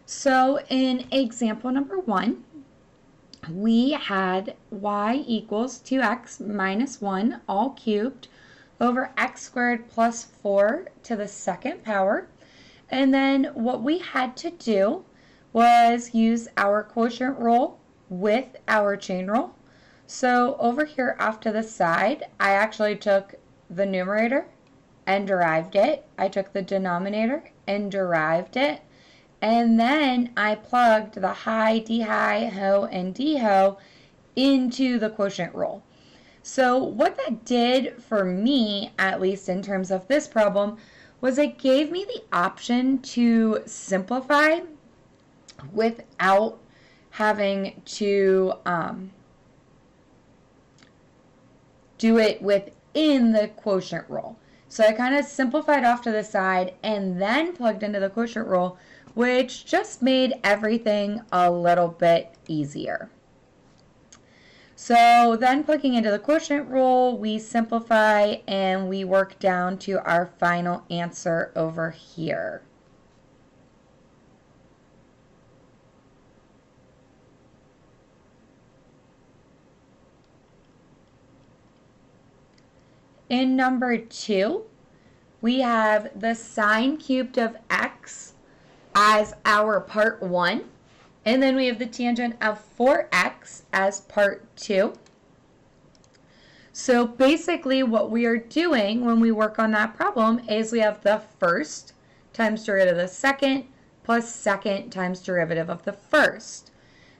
So in example number 1, we had y equals 2x minus 1 all cubed over x squared plus 4 to the second power. And then what we had to do was use our quotient rule with our chain rule. So over here off to the side, I actually took the numerator and derived it. I took the denominator and derived it. And then I plugged the high, d-high, ho, and d-ho into the quotient rule. So what that did for me, at least in terms of this problem, was it gave me the option to simplify without having to do it within the quotient rule. So I kind of simplified off to the side and then plugged into the quotient rule, which just made everything a little bit easier. So then plugging into the quotient rule, we simplify and we work down to our final answer over here. In number 2, we have the sine cubed of x as our part 1. And then we have the tangent of 4x as part 2. So basically what we are doing when we work on that problem is we have the first times derivative of the second plus second times derivative of the first.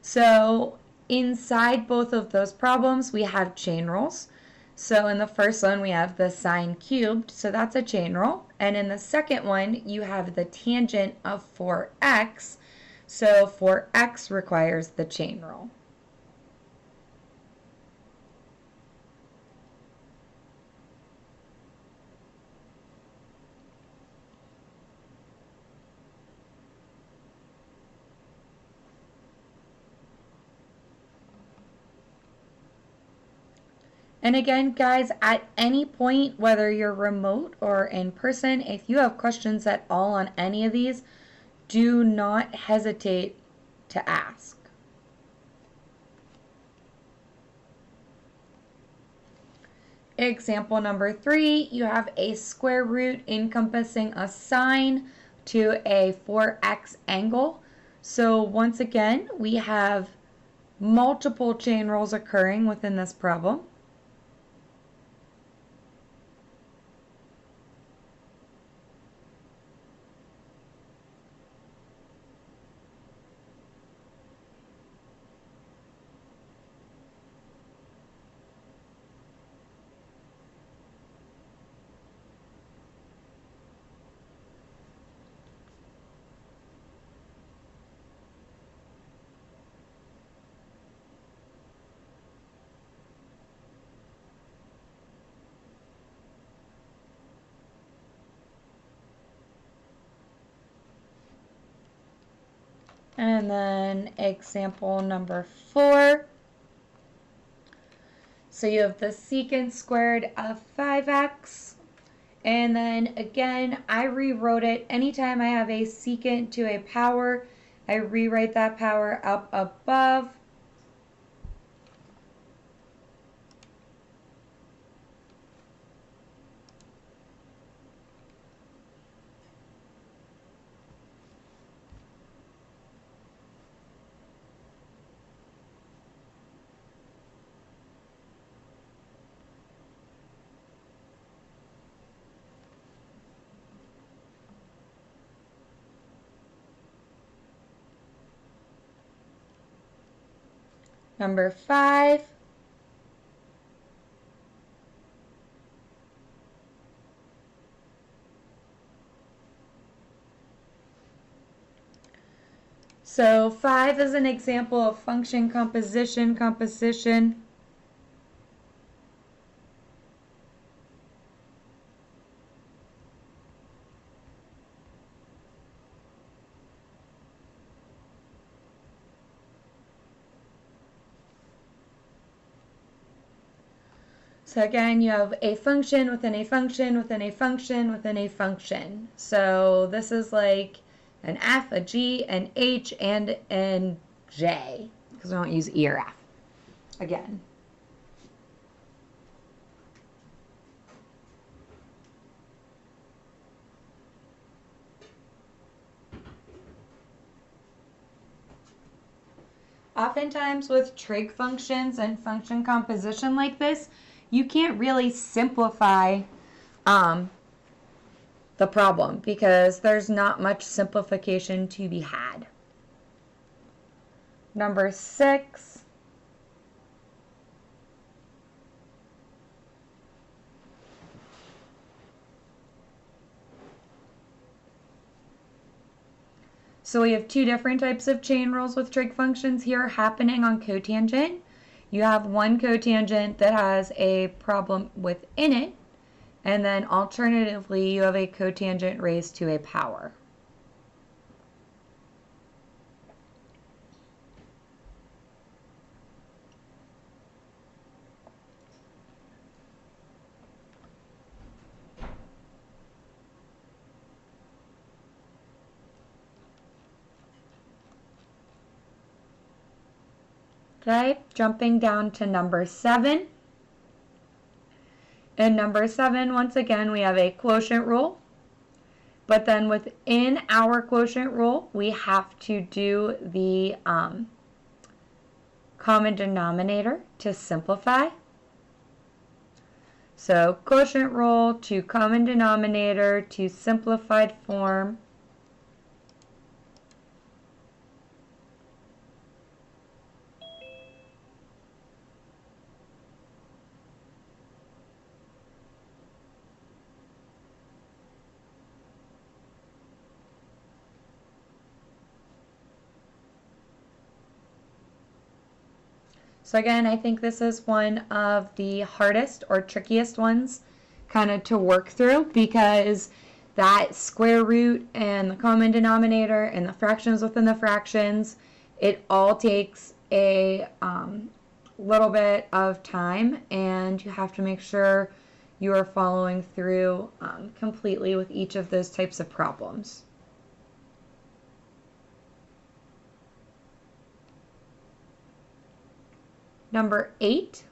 So inside both of those problems we have chain rules. So in the first one we have the sine cubed, so that's a chain rule. And in the second one you have the tangent of 4x, so 4x requires the chain rule. And again, guys, at any point, whether you're remote or in person, if you have questions at all on any of these, do not hesitate to ask. Example number 3, you have a square root encompassing a sine to a 4x angle. So once again, we have multiple chain rules occurring within this problem. And then example number 4. So you have the secant squared of 5x. And then again, I rewrote it. Anytime I have a secant to a power, I rewrite that power up above. Number 5. So 5 is an example of function composition. So again, you have a function within a function within a function within a function. So this is like an F, a G, an H, and an J, because we don't use E or F again. Oftentimes with trig functions and function composition like this, you can't really simplify the problem because there's not much simplification to be had. Number 6. So we have two different types of chain rules with trig functions here happening on cotangent. You have one cotangent that has a problem within it, and then alternatively you have a cotangent raised to a power. Okay, jumping down to number 7. In number 7, once again, we have a quotient rule. But then within our quotient rule, we have to do the common denominator to simplify. So quotient rule to common denominator to simplified form. So again, I think this is one of the hardest or trickiest ones kind of to work through because that square root and the common denominator and the fractions within the fractions, it all takes a little bit of time, and you have to make sure you are following through completely with each of those types of problems. Number 8.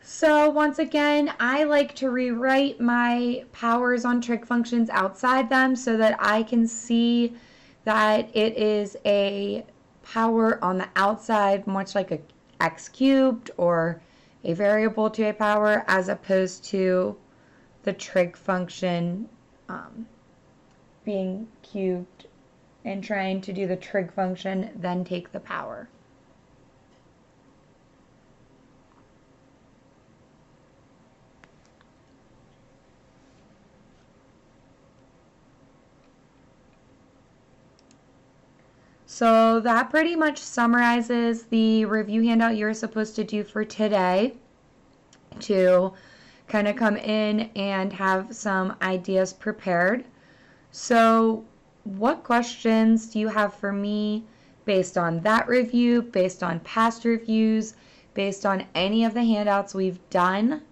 So once again, I like to rewrite my powers on trig functions outside them so that I can see that it is a power on the outside, much like a x cubed or a variable to a power, as opposed to the trig function being cubed and trying to do the trig function, then take the power. So that pretty much summarizes the review handout you're supposed to do for today to kind of come in and have some ideas prepared. So what questions do you have for me based on that review, based on past reviews, based on any of the handouts we've done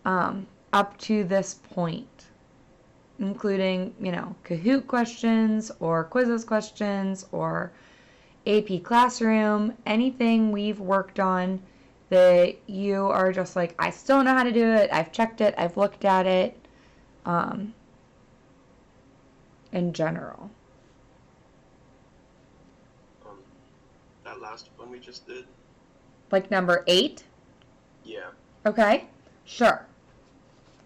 up to this point? Including, Kahoot questions or quizzes questions or AP Classroom, anything we've worked on that you are just like, I still know how to do it, I've checked it, I've looked at it, in general. That last one we just did? Like number 8? Yeah. Okay, sure.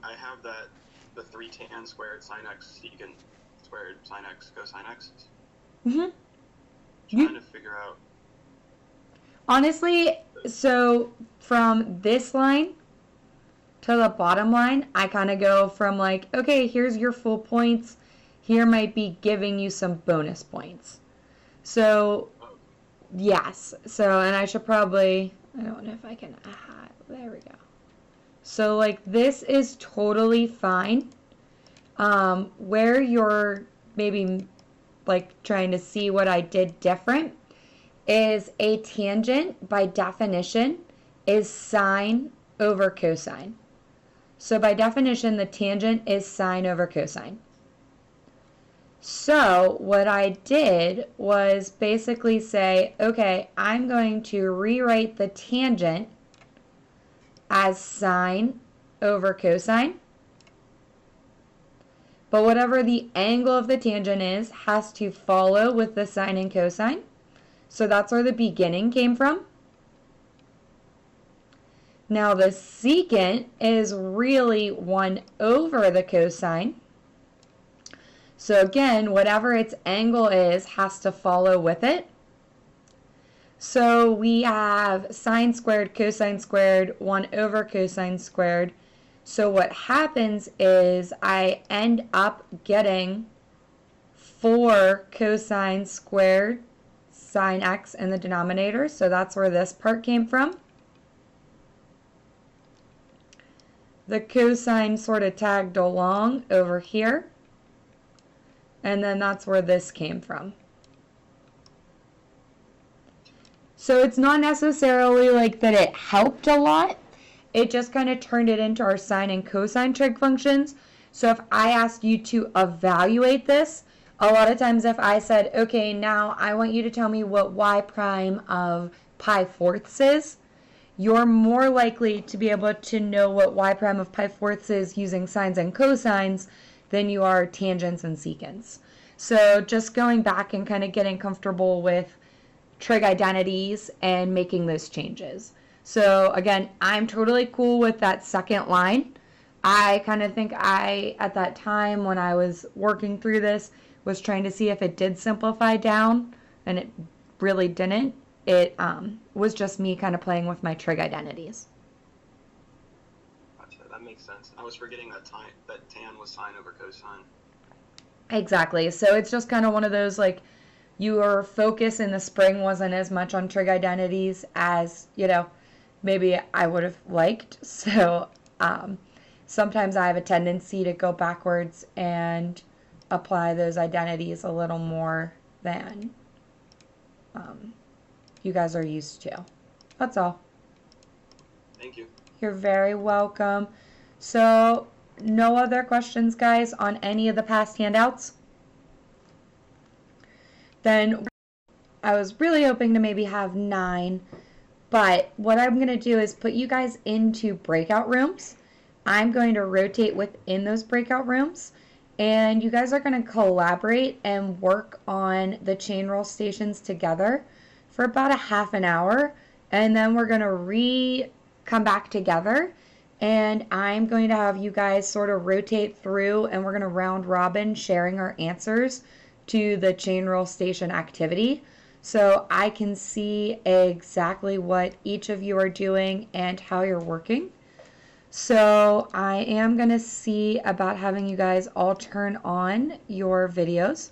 I have that, the 3 tan squared sine x secant squared sine x cosine x. Mm-hmm. Trying to figure out. Honestly, so from this line to the bottom line, I kind of go from like, okay, here's your full points. Here might be giving you some bonus points. So, Oh, yes. So, and I should probably, I don't know if I can, there we go. So, like, this is totally fine. Where you're maybe, like, trying to see what I did different is a tangent, by definition, is sine over cosine. So by definition, the tangent is sine over cosine. So what I did was basically say, okay, I'm going to rewrite the tangent as sine over cosine. But whatever the angle of the tangent is has to follow with the sine and cosine. So that's where the beginning came from. Now the secant is really 1 over the cosine. So again, whatever its angle is has to follow with it. So we have sine squared, cosine squared, 1 over cosine squared. So what happens is I end up getting 4 cosine squared sine x in the denominator. So that's where this part came from. The cosine sort of tagged along over here. And then that's where this came from. So it's not necessarily like that it helped a lot. It just kind of turned it into our sine and cosine trig functions. So if I asked you to evaluate this, a lot of times if I said, okay, now I want you to tell me what y prime of pi fourths is, you're more likely to be able to know what y prime of pi fourths is using sines and cosines than you are tangents and secants. So just going back and kind of getting comfortable with trig identities and making those changes. So again, I'm totally cool with that second line. I kind of think at that time when I was working through this, was trying to see if it did simplify down, and it really didn't. It was just me kind of playing with my trig identities. gotcha. That makes sense. I was forgetting that tan was sine over cosine. Exactly. So it's just kind of one of those, like, your focus in the spring wasn't as much on trig identities as, maybe I would have liked. So sometimes I have a tendency to go backwards and apply those identities a little more than you guys are used to. That's all. Thank you. You're very welcome. So, no other questions, guys, on any of the past handouts? Then I was really hoping to maybe have 9, but what I'm going to do is put you guys into breakout rooms. I'm going to rotate within those breakout rooms, and you guys are going to collaborate and work on the chain rule stations together for about a half an hour, and then we're going to come back together, and I'm going to have you guys sort of rotate through, and we're going to round robin sharing our answers to the chain rule station activity, so I can see exactly what each of you are doing and how you're working. So I am going to see about having you guys all turn on your videos.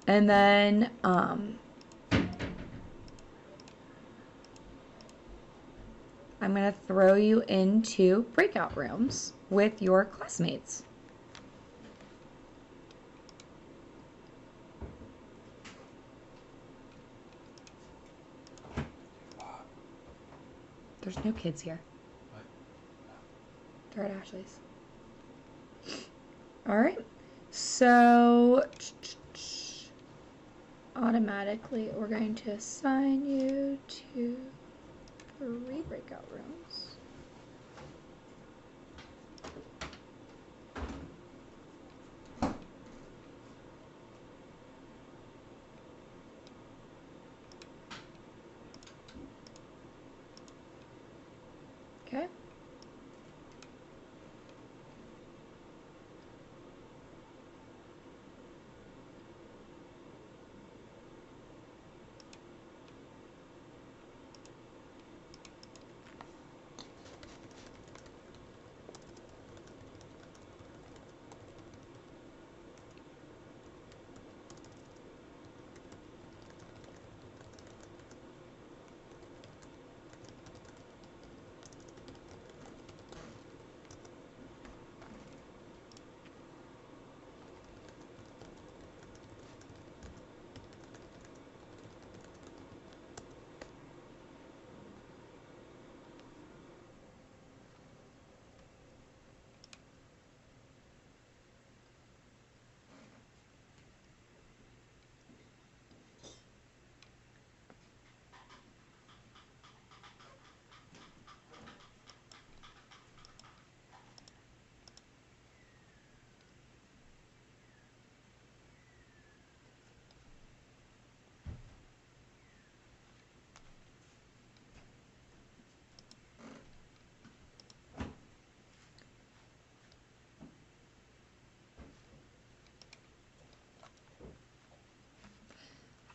And then I'm going to throw you into breakout rooms with your classmates. There's no kids here. They're at Ashley's. All right. So automatically we're going to assign you to 3 breakout rooms. Okay.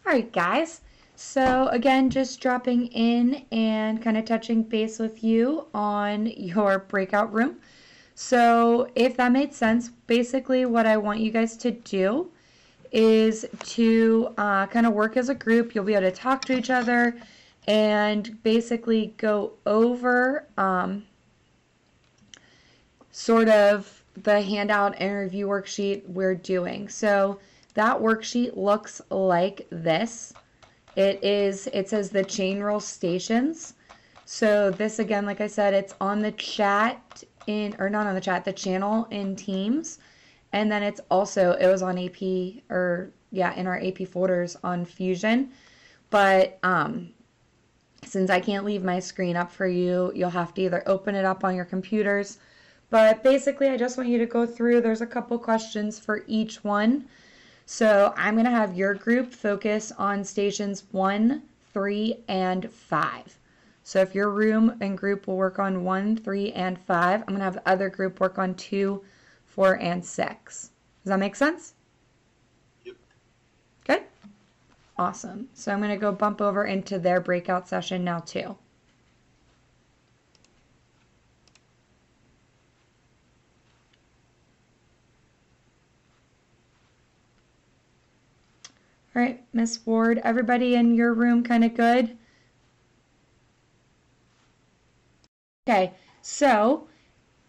Alright guys, so again just dropping in and kind of touching base with you on your breakout room. So if that made sense, basically what I want you guys to do is to kind of work as a group. You'll be able to talk to each other and basically go over sort of the handout and review worksheet we're doing. So that worksheet looks like this. It says the chain rule stations. So this again, like I said, it's on the chat or not on the chat, the channel in Teams. And then it was on AP in our AP folders on Fusion. But since I can't leave my screen up for you, you'll have to either open it up on your computers. But basically, I just want you to go through. There's a couple questions for each one. So I'm going to have your group focus on stations 1, 3, and 5. So if your room and group will work on 1, 3, and 5, I'm going to have the other group work on 2, 4, and 6. Does that make sense? Yep. Good? Awesome. So I'm going to go bump over into their breakout session now too. All right, Miss Ward, everybody in your room kind of good? Okay, so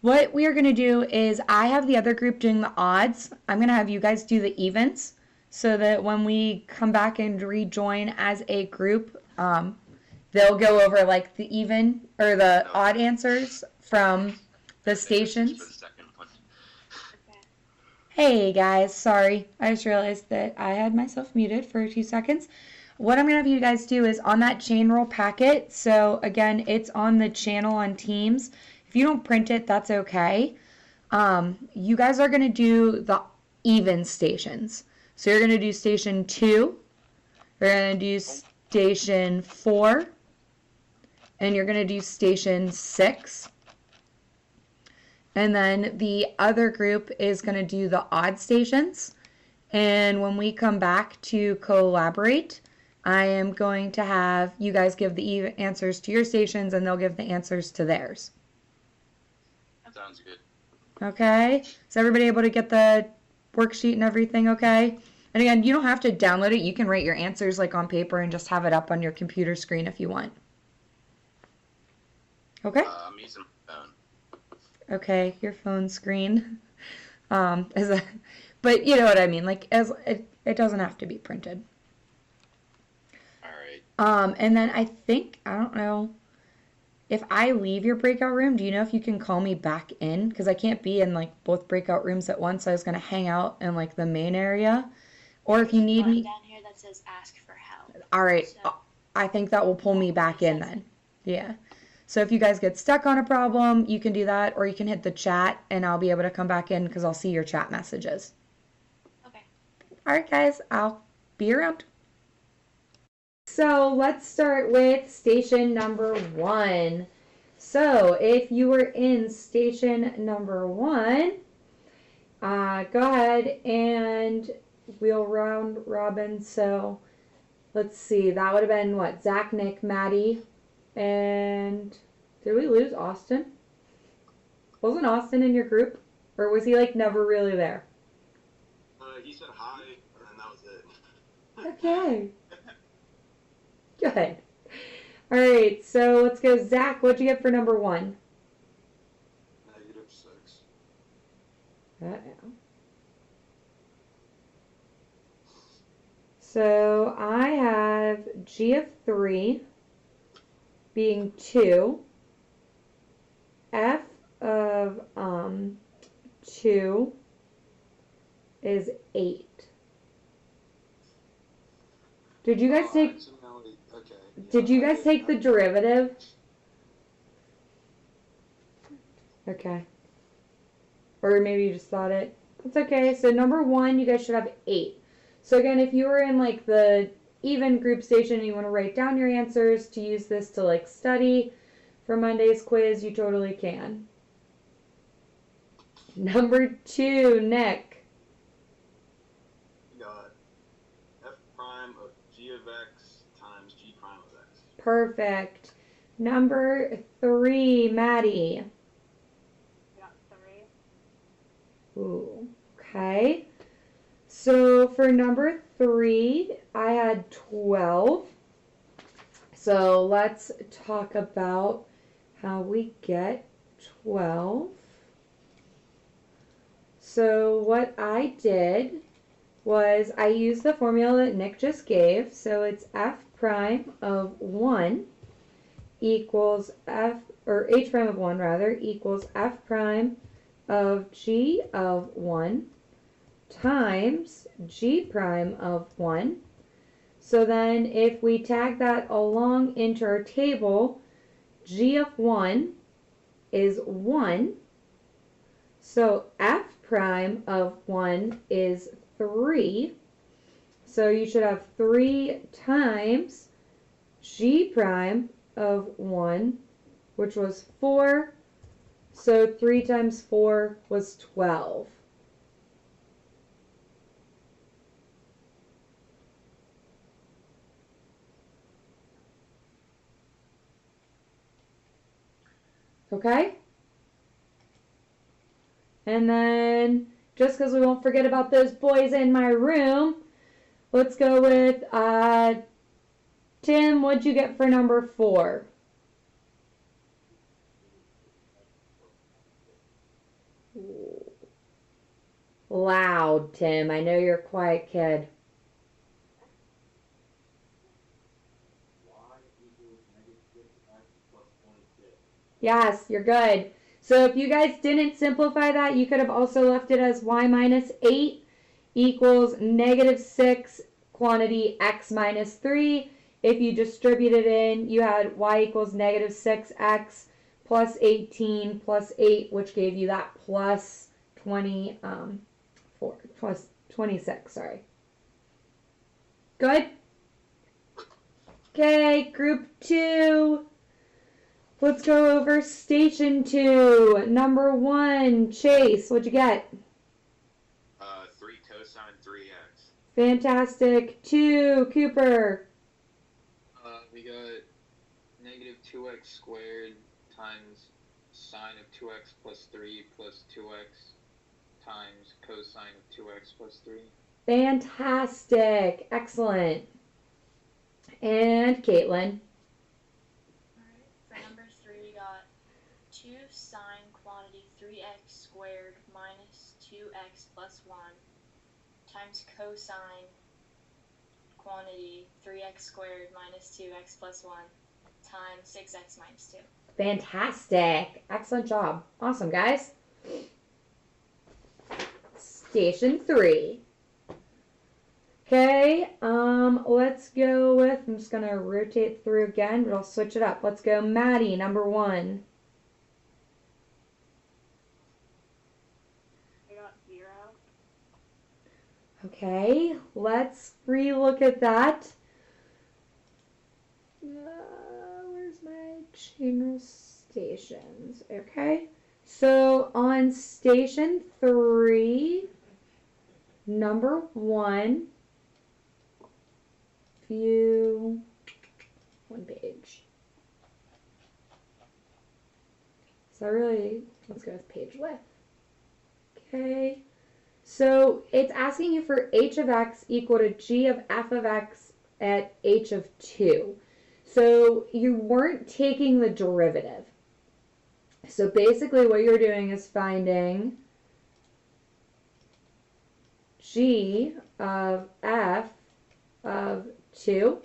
what we are going to do is I have the other group doing the odds. I'm going to have you guys do the evens so that when we come back and rejoin as a group, they'll go over like the even or the odd answers from the stations. Hey guys, sorry. I just realized that I had myself muted for 2 seconds. What I'm going to have you guys do is on that chain roll packet, so again, it's on the channel on Teams. If you don't print it, that's okay. You guys are going to do the even stations. So you're going to do station 2, you're going to do station 4, and you're going to do station 6. And then the other group is going to do the odd stations. And when we come back to collaborate, I am going to have you guys give the answers to your stations and they'll give the answers to theirs. Sounds good. Okay? Is everybody able to get the worksheet and everything okay? And again, you don't have to download it. You can write your answers like on paper and just have it up on your computer screen if you want. Okay? I'm using my phone. Okay, your phone screen. But you know what I mean. Like it doesn't have to be printed. All right. And then I don't know if I leave your breakout room. Do you know if you can call me back in? Because I can't be in like both breakout rooms at once. So I was gonna hang out in like the main area. Or if you need me down here that says ask for help. All right. So, I think that will pull me back in then. Yeah. So if you guys get stuck on a problem, you can do that, or you can hit the chat and I'll be able to come back in because I'll see your chat messages. okay. All right, guys, I'll be around. So let's start with station number 1. So if you were in station number 1, go ahead and we'll round robin. So let's see, that would have been what? Zach, Nick, Maddie. And did we lose Austin? Wasn't Austin in your group? Or was he like never really there? He said hi, and then that was it. Okay. Good. All right, so let's go. Zach, what'd you get for number 1? -6. So I have G of 3 being 2, F of 2 is 8. Did you guys take? Okay. Did you guys take the derivative? Okay. Or maybe you just thought it. That's okay. So number 1, you guys should have 8. So again, if you were in like the even group station and you want to write down your answers to use this to like study for Monday's quiz, you totally can. Number 2, Nick. We got f prime of g of times g prime of x. Perfect. Number 3, Maddie. I got 3. Ooh, okay. So for number 3, I had 12. So let's talk about how we get 12. So what I did was I used the formula that Nick just gave. So it's f prime of 1 equals f, or h prime of 1 rather, equals f prime of g of 1 times g prime of 1. So then if we tag that along into our table, g of 1 is 1. So f prime of 1 is 3. So you should have 3 times g prime of 1, which was 4. So 3 times 4 was 12. Okay? And then, just because we won't forget about those boys in my room, let's go with Tim. What'd you get for number 4? Loud, Tim. I know you're a quiet kid. Yes, you're good. So if you guys didn't simplify that, you could have also left it as y minus 8 equals negative 6 quantity x minus 3. If you distribute it in, you had y equals negative 6x plus 18 plus 8, which gave you that plus 26, sorry. Good? Okay, group 2. Let's go over station 2. Number 1, Chase, what'd you get? 3 cosine 3x. Fantastic. 2, Cooper. We got negative 2x squared times sine of 2x plus 3 plus 2x times cosine of 2x plus 3. Fantastic. Excellent. And Caitlin. Alright, for number 3 we got 2 sine quantity 3x squared minus 2x plus 1 times cosine quantity 3x squared minus 2x plus 1 times 6x minus 2. Fantastic. Excellent job. Awesome, guys. Station 3. Okay, let's go with, I'm just going to rotate through again, but I'll switch it up. Let's go Maddie, number 1. I got 0. Okay, let's re-look at that. Where's my chain of stations? Okay, so on station 3, number 1, view, 1 page. So let's go with page width. Okay. So it's asking you for h of x equal to g of f of x at h of 2. So you weren't taking the derivative. So basically what you're doing is finding g of f of 2.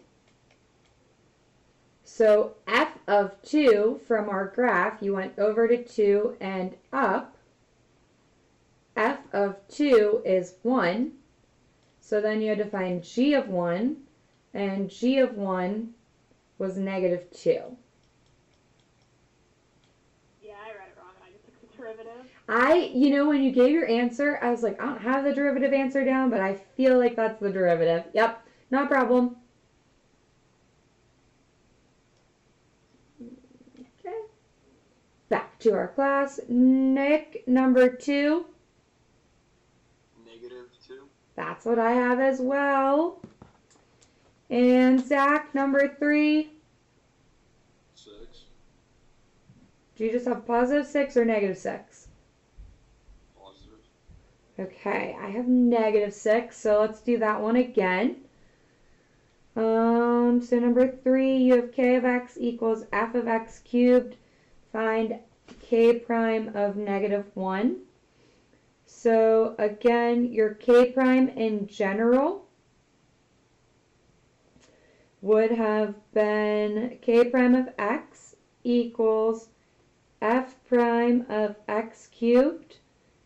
So f of 2 from our graph, you went over to 2 and up. F of 2 is 1, so then you had to find g of 1, and g of 1 was negative 2. Yeah, I read it wrong and I just took the derivative. When you gave your answer, I was like, I don't have the derivative answer down, but I feel like that's the derivative. Yep, no problem. Okay. Back to our class. Nick, number 2. Negative 2. That's what I have as well. And Zach, number 3. 6. Do you just have positive 6 or negative 6? Positive. Okay, I have negative 6, so let's do that one again. So number 3, you have k of x equals f of x cubed. Find k prime of negative 1. So again, your k prime in general would have been k prime of x equals f prime of x cubed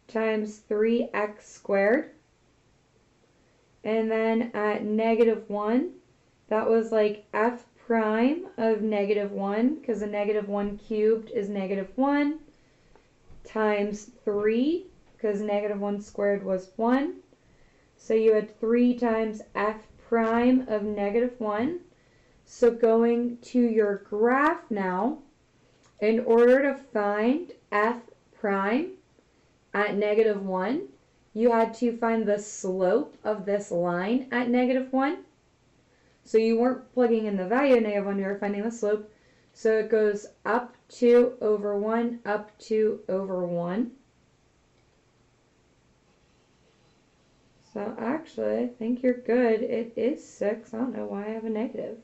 times 3x squared. And then at negative 1, that was like f prime of negative 1, because a negative 1 cubed is negative 1, times 3, because negative 1 squared was 1. So you had 3 times f prime of negative 1. So going to your graph now, in order to find f prime at negative 1, you had to find the slope of this line at negative 1. So you weren't plugging in the value of negative 1, you were finding the slope. So it goes up 2 over 1, up 2 over 1. So actually, I think you're good. It is 6. I don't know why I have a negative.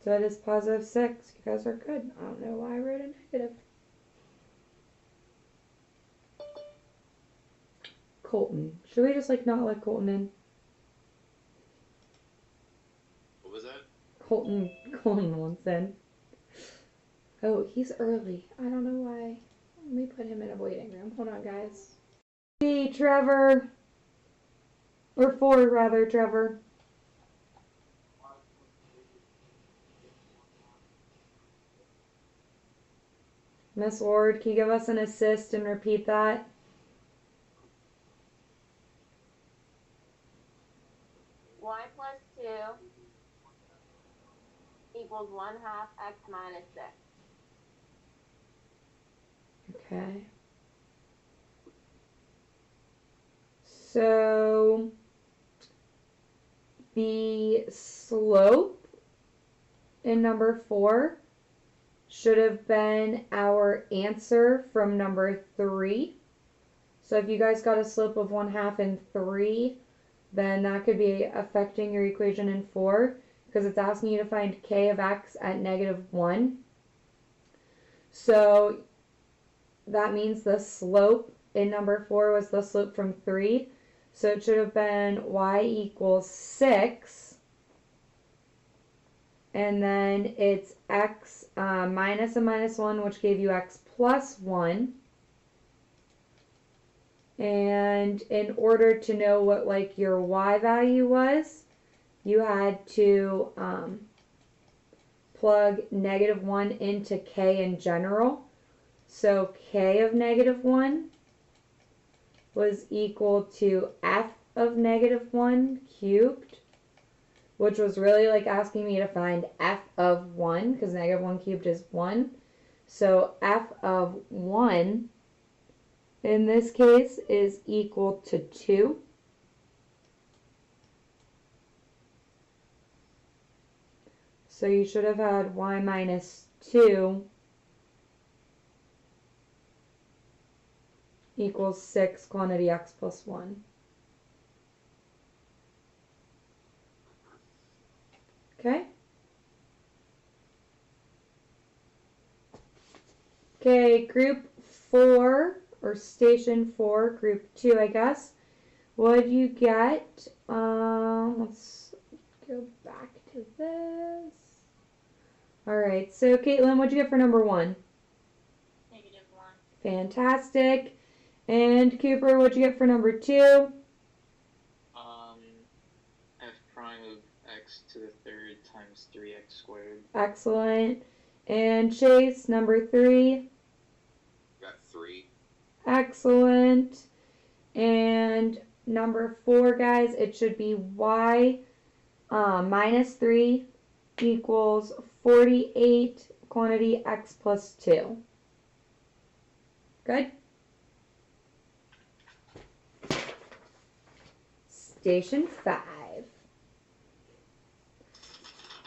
So it is positive 6. You guys are good. I don't know why I wrote a negative. Colton. Should we just not let Colton in? What was that? Colton wants in. Oh, he's early. I don't know why. Let me put him in a waiting room. Hold on, guys. Hey, Trevor. Or 4, rather, Trevor. Miss Ward, can you give us an assist and repeat that? Y plus 2 equals 1/2 x minus 6. Okay. So the slope in number 4 should have been our answer from number 3. So if you guys got a slope of 1/2 in 3, then that could be affecting your equation in 4, because it's asking you to find k of x at negative 1. So that means the slope in number 4 was the slope from 3. So it should have been y equals 6. And then it's x minus a minus 1, which gave you x plus 1. And in order to know what your y value was, you had to plug negative 1 into k in general. So k of negative 1 was equal to f of negative 1 cubed, which was really asking me to find f of 1, because negative 1 cubed is 1. So f of 1 in this case is equal to 2. So you should have had y minus 2 equals 6 quantity x plus 1. Okay? Okay, group 4, or station 4, group 2, I guess. What did you get? Let's go back to this. Alright, so Caitlin, what'd you get for number 1? Negative 1. Fantastic. And Cooper, what'd you get for number 2? F prime of x to the 3rd times 3x squared. Excellent. And Chase, number 3? Got 3. Excellent. And number 4, guys, it should be y minus 3 equals 48 quantity x plus 2. Good? Station 5.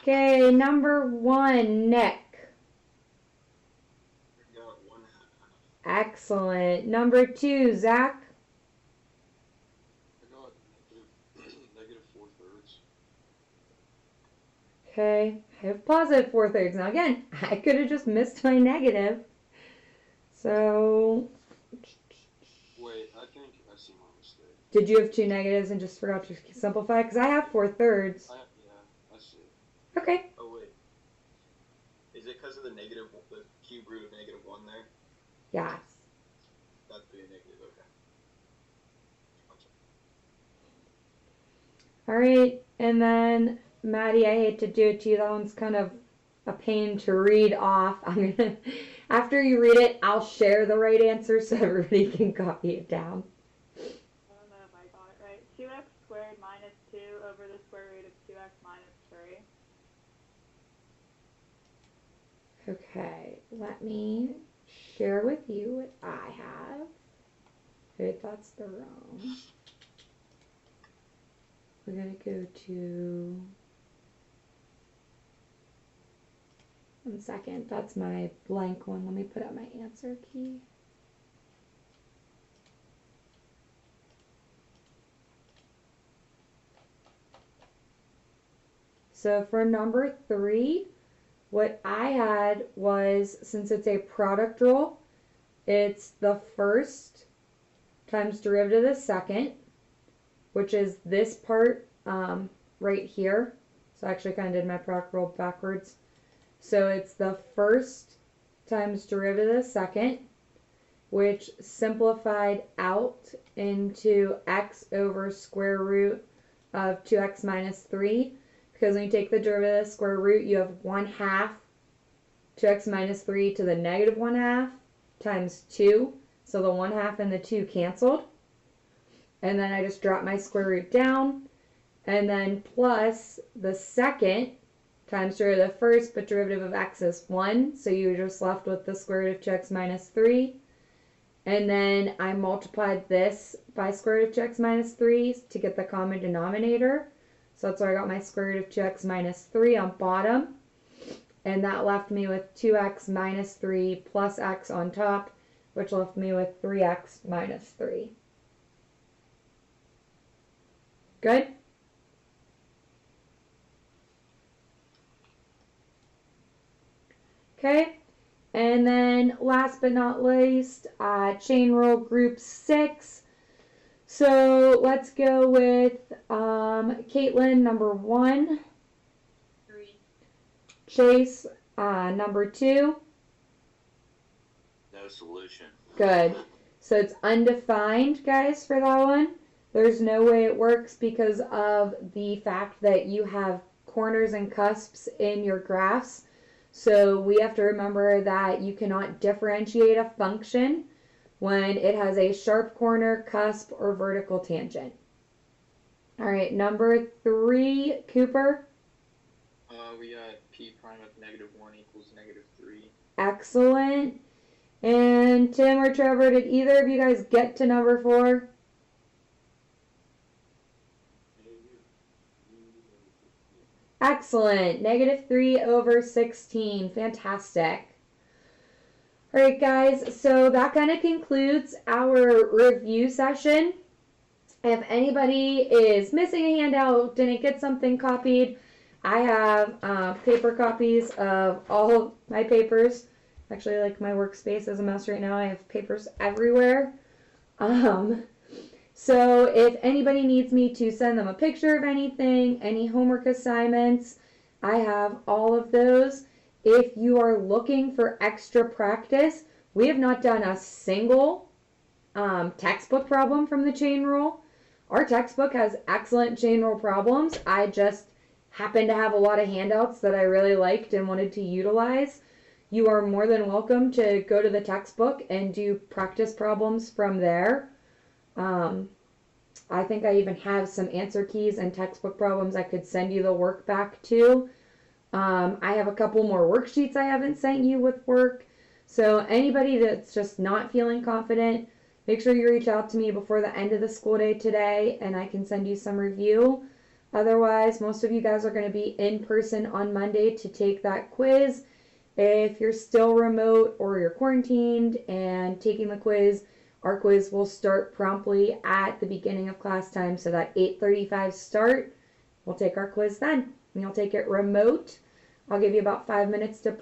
Okay, number 1, Nick. I got 1/2. Excellent. Number 2, Zach. I got negative 4/3. Okay, I have positive 4/3. Now again, I could have just missed my negative. So, Wait, I think I see my mistake. did you have 2 negatives and just forgot to simplify? Because I have 4/3. I see. Okay. Oh wait. Is it because of the cube root of -1 there? Yes. That'd be a negative, okay. All right, and then Maddie, I hate to do it to you. That one's kind of a pain to read off. I'm gonna, after you read it, I'll share the right answer so everybody can copy it down. I don't know if I got it right. 2x squared minus 2 over the square root of 2x minus 3. Okay, let me share with you what I have. Wait, that's the wrong. We're gonna go to, 1 second, that's my blank one. Let me put up my answer key. So for number 3, what I had was, since it's a product rule, it's the first times derivative of the second, which is this part right here. So I actually kind of did my product rule backwards. So it's the first times derivative of the second, which simplified out into x over square root of 2x minus 3. Because when you take the derivative of the square root, you have 1/2 2x minus 3 to the negative 1/2 times 2. So the 1/2 and the 2 canceled. And then I just drop my square root down. And then plus the second times derivative of the first, but derivative of x is 1. So you're just left with the square root of 2x minus 3. And then I multiplied this by square root of 2x minus 3 to get the common denominator. So that's where I got my square root of 2x minus 3 on bottom. And that left me with 2x minus 3 plus x on top, which left me with 3x minus 3. Good? Okay, and then last but not least, chain rule group 6. So let's go with Caitlin, number 1. 3. Chase, number 2. No solution. Good. So it's undefined, guys, for that one. There's no way it works because of the fact that you have corners and cusps in your graphs. So we have to remember that you cannot differentiate a function when it has a sharp corner, cusp, or vertical tangent. All right, number 3, Cooper. We got p prime of -1 equals -3. Excellent. And Tim or Trevor, did either of you guys get to number 4? Excellent. -3 over 16. Fantastic. All right, guys. So that kind of concludes our review session. If anybody is missing a handout, didn't get something copied, I have paper copies of all of my papers. Actually, like my workspace is a mess right now. I have papers everywhere. So if anybody needs me to send them a picture of anything, any homework assignments, I have all of those. If you are looking for extra practice, we have not done a single textbook problem from the chain rule. Our textbook has excellent chain rule problems. I just happen to have a lot of handouts that I really liked and wanted to utilize. You are more than welcome to go to the textbook and do practice problems from there. I think I even have some answer keys and textbook problems I could send you the work back to. I have a couple more worksheets I haven't sent you with work. So anybody that's just not feeling confident, Make sure you reach out to me before the end of the school day today and I can send you some review. Otherwise, most of you guys are going to be in person on Monday to take that quiz. If you're still remote or you're quarantined and taking the quiz, our quiz will start promptly at the beginning of class time. So that 8:35 start, we'll take our quiz then. And you'll take it remote. I'll give you about 5 minutes to